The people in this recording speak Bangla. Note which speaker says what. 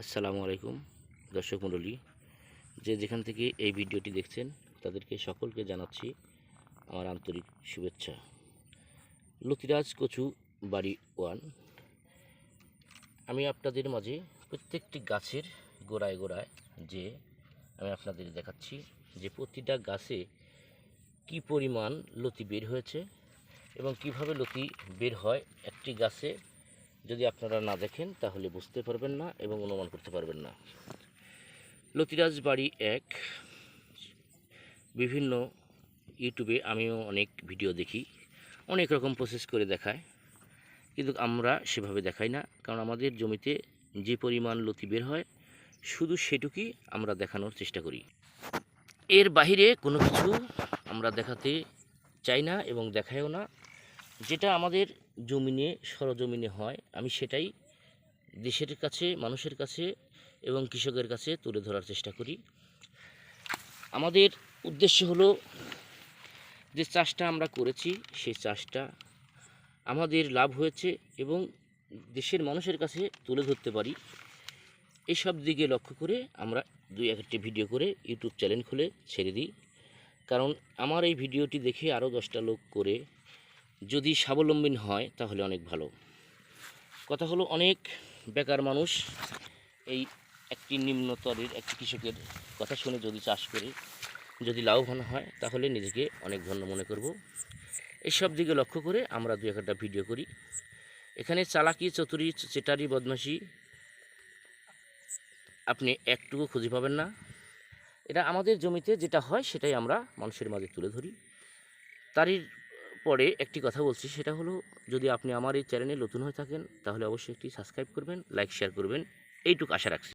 Speaker 1: আসসালামু আলাইকুম দর্শক মণ্ডলী, যে যেখান থেকে এই ভিডিওটি দেখছেন তাদেরকে সকলকে জানাচ্ছি আমার আন্তরিক শুভেচ্ছা। লতিরাজ কচু বাড়ি 1। আমি আপনাদের মাঝে প্রত্যেকটি গাছের গোড়ায় গোড়ায় যে আমি আপনাদের দেখাচ্ছি যে প্রতিটা গাছে কি পরিমাণ লতি বের হয়েছে এবং কিভাবে লতি বের হয়। একটি গাছে যদি আপনারা না দেখেন তাহলে বুঝতে পারবেন না এবং অনুমান করতে পারবেন না। লতিরাজ বাড়ি 1 বিভিন্ন ইউটিউবে আমিও অনেক ভিডিও দেখি, অনেক রকম প্রসেস করে দেখায়, কিন্তু আমরা সেভাবে দেখাই না। কারণ আমাদের জমিতে যে পরিমাণ লতি বের হয় শুধু সেটুকুই আমরা দেখানোর চেষ্টা করি। এর বাহিরে কোনো কিছু আমরা দেখাতে চাই না এবং দেখায়ও না। যেটা আমাদের জমিনে সরজমিনে হয় আমি সেটাই দেশের কাছে, মানুষের কাছে এবং কৃষকের কাছে তুলে ধরার চেষ্টা করি। আমাদের উদ্দেশ্য হলো যে চাষটা আমরা করেছি সেই চাষটা আমাদের লাভ হয়েছে এবং দেশের মানুষের কাছে তুলে ধরতে পারি, এইসব দিকে লক্ষ্য করে আমরা দুই একটি ভিডিও করে ইউটিউব চ্যানেল খুলে ছেড়ে দিই। কারণ আমার এই ভিডিওটি দেখে আরও 10টা লোক করে যদি স্বাবলম্বী হয় তাহলে অনেক ভালো কথা। হলো অনেক বেকার মানুষ এই একটি নিম্নতরের একটি কৃষকের কথা শুনে যদি চাষ করে যদি লাভবান হয় তাহলে নিজেকে অনেক ধন্য মনে করব। এইসব দিকে লক্ষ্য করে আমরা দু একটা ভিডিও করি। এখানে চালাকি, চতুরি, চেটারি, বদমাশি আপনি একটুকু খুঁজে পাবেন না। এটা আমাদের জমিতে যেটা হয় সেটাই আমরা মানুষের মাঝে তুলে ধরি। তারই পরে একটি কথা বলছি, সেটা হলো যদি আপনি আমার এই চ্যানেলে নতুন হয়ে থাকেন তাহলে অবশ্যই একটি সাবস্ক্রাইব করবেন, লাইক শেয়ার করবেন, এইটুকু আশা রাখছি।